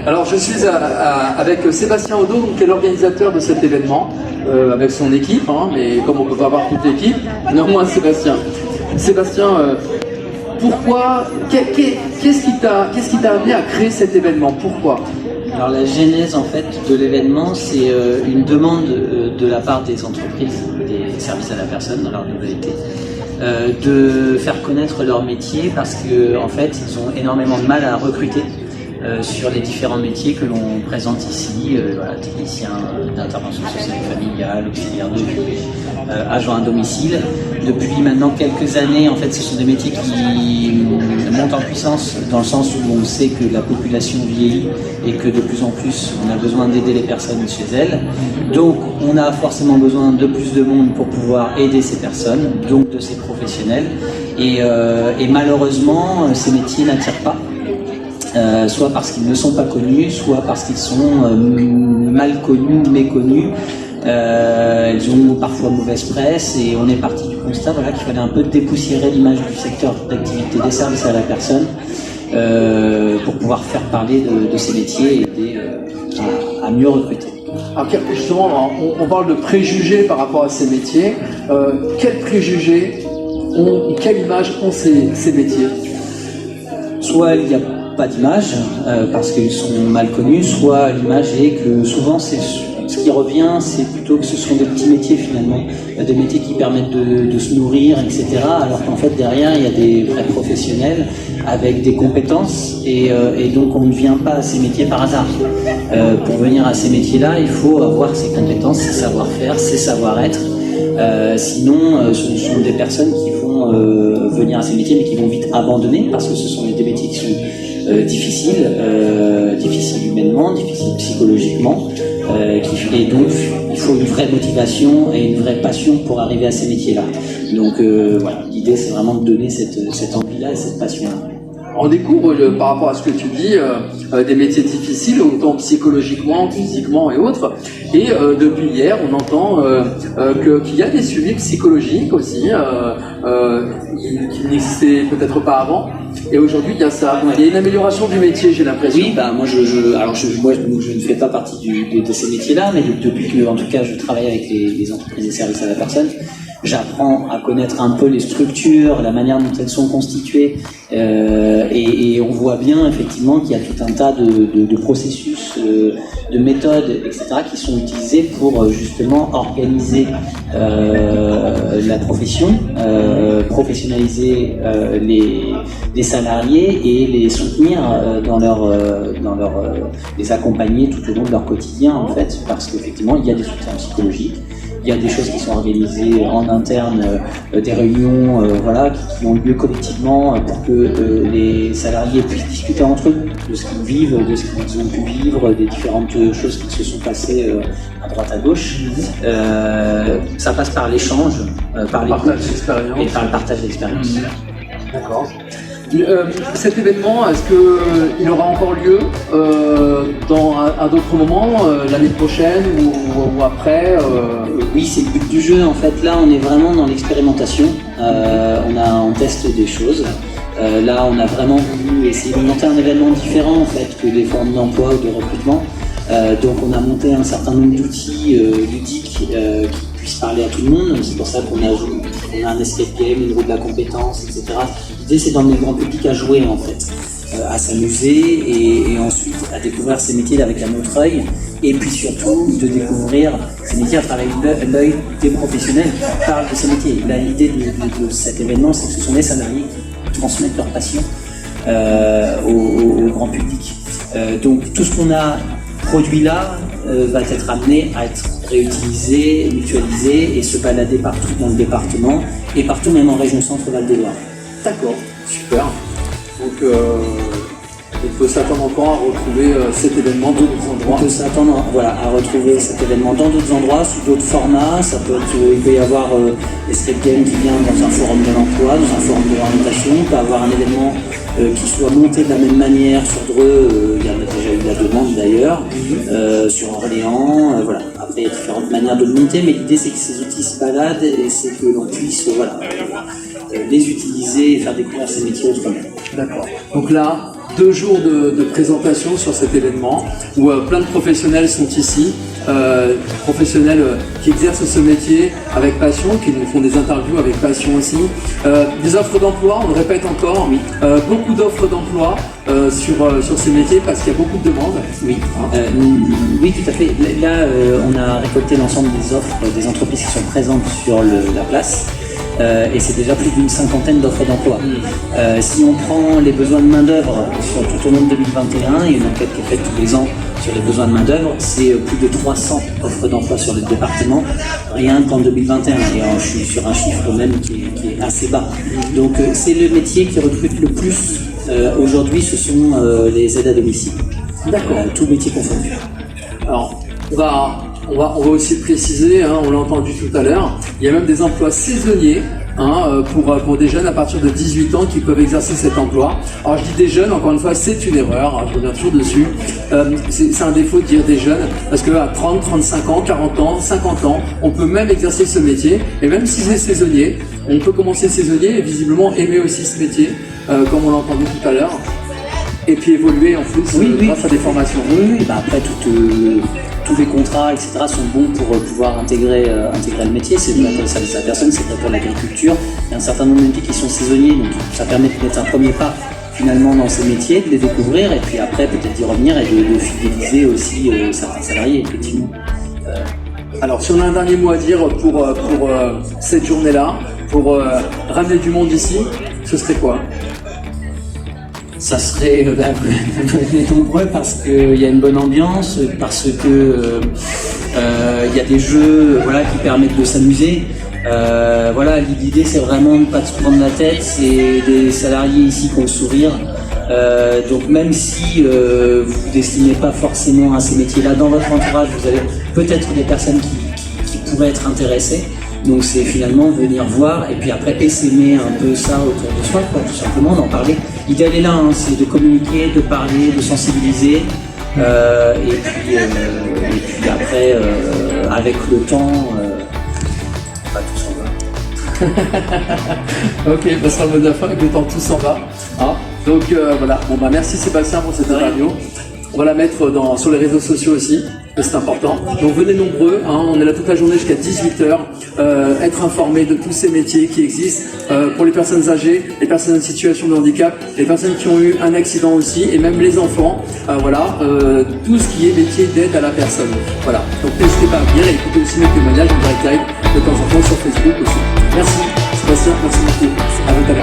Alors je suis avec Sébastien Odo, qui est l'organisateur de cet événement, avec son équipe, hein, mais comme on ne peut pas avoir toute l'équipe, néanmoins Sébastien. Sébastien, pourquoi, qu'est-ce qui t'a amené à créer cet événement? Pourquoi? Alors la genèse en fait de l'événement, c'est une demande de la part des entreprises, des services à la personne dans leur globalité, de faire connaître leur métier parce que en fait ils ont énormément de mal à recruter sur les différents métiers que l'on présente ici, voilà, technicien d'intervention sociale et familiale, auxiliaire de vie, agent à domicile. Depuis maintenant quelques années, en fait, ce sont des métiers qui montent en puissance dans le sens où on sait que la population vieillit et que de plus en plus on a besoin d'aider les personnes chez elles. Donc on a forcément besoin de plus de monde pour pouvoir aider ces personnes, donc de ces professionnels. Et malheureusement, ces métiers n'attirent pas. Soit parce qu'ils ne sont pas connus, soit parce qu'ils sont mal connus, méconnus. Ils ont parfois mauvaise presse et on est parti du constat voilà, qu'il fallait un peu dépoussiérer l'image du secteur d'activité des services à la personne pour pouvoir faire parler de ces métiers et aider à mieux recruter. Alors justement, on parle de préjugés par rapport à ces métiers. Quels préjugés ont, quelle image ont ces métiers? Soit il y a pas d'image parce qu'ils sont mal connus, soit l'image est que souvent ce qui revient, c'est plutôt que ce sont des petits métiers finalement, des métiers qui permettent de se nourrir, etc. Alors qu'en fait derrière il y a des vrais professionnels avec des compétences et donc on ne vient pas à ces métiers par hasard. Pour venir à ces métiers-là, il faut avoir ces compétences, ces savoir-faire, ces savoir-être. Sinon, ce sont des personnes qui vont venir à ces métiers mais qui vont vite abandonner parce que ce sont des métiers qui sont difficiles humainement, difficiles psychologiquement, et donc il faut une vraie motivation et une vraie passion pour arriver à ces métiers-là. Donc voilà, l'idée c'est vraiment de donner cette envie-là et cette passion-là. On découvre par rapport à ce que tu dis des métiers difficiles, autant psychologiquement, physiquement et autres. Et depuis hier, on entend qu'il y a des suivis psychologiques aussi, qui n'existaient peut-être pas avant. Et aujourd'hui, il y a ça. Il y a une amélioration du métier, j'ai l'impression. Oui, bah moi, je ne fais pas partie de ces métiers-là, mais depuis que, en tout cas, je travaille avec les entreprises et services à la personne. J'apprends à connaître un peu les structures, la manière dont elles sont constituées, et on voit bien effectivement qu'il y a tout un tas de processus, de méthodes, etc., qui sont utilisés pour justement organiser la profession, professionnaliser les salariés et les soutenir les accompagner tout au long de leur quotidien en fait, parce qu'effectivement il y a des soutiens psychologiques. Il y a des choses qui sont organisées en interne, des réunions voilà, qui ont lieu collectivement pour que les salariés puissent discuter entre eux de ce qu'ils vivent, de ce qu'ils ont pu vivre, des différentes choses qui se sont passées à droite à gauche. Ça passe par l'échange, par l'écoute et par le partage d'expérience. D'accord. Cet événement, est-ce qu'il aura encore lieu à d'autres moments, l'année prochaine ou après Oui, c'est le but du jeu. En fait, là, on est vraiment dans l'expérimentation. On teste des choses. Là, on a vraiment voulu essayer de monter un événement différent en fait que des formes d'emploi ou de recrutement. Donc, on a monté un certain nombre d'outils ludiques qui puissent parler à tout le monde. C'est pour ça qu'on a un escape game, une roue de la compétence, etc. L'idée, c'est d'emmener le grand public à jouer en fait, à s'amuser et ensuite à découvrir ces métiers avec un autre œil. Et puis surtout de découvrir ces métiers à travers l'œil des professionnels qui parlent de ces métiers. Là, l'idée de cet événement, c'est que ce sont les salariés qui transmettent leur passion au grand public. Donc tout ce qu'on a produit là va être amené à être réutilisé, mutualisé et se balader partout dans le département et partout même en région Centre-Val de Loire. D'accord, super. Donc on peut s'attendre encore à retrouver cet événement dans d'autres endroits. On peut s'attendre à retrouver cet événement dans d'autres endroits, sous d'autres formats. Il peut y avoir l'escape game qui vient dans un forum de l'emploi, dans un forum de l'orientation. Il peut y avoir un événement qui soit monté de la même manière sur Dreux. Il y en a déjà eu la demande d'ailleurs, sur Orléans. Voilà. Après, il y a différentes manières de le monter, mais l'idée c'est que ces outils se baladent et c'est que l'on puisse les utiliser et faire découvrir ces métiers autrement. D'accord. Donc là, 2 jours de présentation sur cet événement où plein de professionnels sont ici, professionnels qui exercent ce métier avec passion, qui nous font des interviews avec passion aussi. Des offres d'emploi, on le répète encore, Oui. Beaucoup d'offres d'emploi sur ces métiers parce qu'il y a beaucoup de demandes. Oui, oui, tout à fait. Là, on a récolté l'ensemble des offres des entreprises qui sont présentes sur la place. Et c'est déjà plus d'une 50aine d'offres d'emploi. Si on prend les besoins de main-d'œuvre tout au long de 2021, il y a une enquête qui est faite tous les ans sur les besoins de main-d'œuvre, c'est plus de 300 offres d'emploi sur le département, rien qu'en 2021. Et je suis sur un chiffre même qui est assez bas. Donc c'est le métier qui recrute le plus aujourd'hui, ce sont les aides à domicile. D'accord. Tout métier confondu. Alors, on va aussi préciser, hein, on l'a entendu tout à l'heure, il y a même des emplois saisonniers pour des jeunes à partir de 18 ans qui peuvent exercer cet emploi. Alors je dis des jeunes, encore une fois, c'est une erreur, hein, je reviens toujours dessus. C'est un défaut de dire des jeunes, parce qu'à 30, 35 ans, 40 ans, 50 ans, on peut même exercer ce métier, et même si c'est saisonnier, on peut commencer saisonnier et visiblement aimer aussi ce métier, comme on l'a entendu tout à l'heure, et puis évoluer en plus grâce à des formations. Oui, bah après tous les contrats, etc. sont bons pour pouvoir intégrer le métier. C'est vrai pour le service à la personne, c'est vrai pour l'agriculture. Il y a un certain nombre de métiers qui sont saisonniers, donc ça permet de mettre un premier pas finalement dans ces métiers, de les découvrir et puis après peut-être d'y revenir et de fidéliser aussi certains salariés, effectivement. Alors si on a un dernier mot à dire pour cette journée-là, pour ramener du monde ici, ce serait quoi? Ça serait venez nombreux parce qu'il y a une bonne ambiance, parce que il y a des jeux qui permettent de s'amuser. L'idée c'est vraiment de ne pas se prendre la tête, c'est des salariés ici qui ont le sourire. Donc même si vous ne destinez pas forcément à ces métiers-là dans votre entourage, vous avez peut-être des personnes qui pourraient être intéressées. Donc c'est finalement venir voir et puis après essaimer un peu ça autour de soi, quoi, tout simplement, d'en parler. L'idéal est là, hein, c'est de communiquer, de parler, de sensibiliser. Et puis après, avec le temps, tout s'en va. Ok, ça sera le mot de la fin, avec le temps tout s'en va. Ah, donc voilà, merci Sébastien pour cette interview. On va la mettre sur les réseaux sociaux aussi, c'est important. Donc venez nombreux, hein, on est là toute la journée jusqu'à 18h, être informé de tous ces métiers qui existent pour les personnes âgées, les personnes en situation de handicap, les personnes qui ont eu un accident aussi, et même les enfants, tout ce qui est métier d'aide à la personne. Voilà, donc n'hésitez pas à venir et écouter aussi mes témoignages en direct live de temps en temps sur Facebook aussi. Merci Sébastien, merci beaucoup. À tout à l'heure.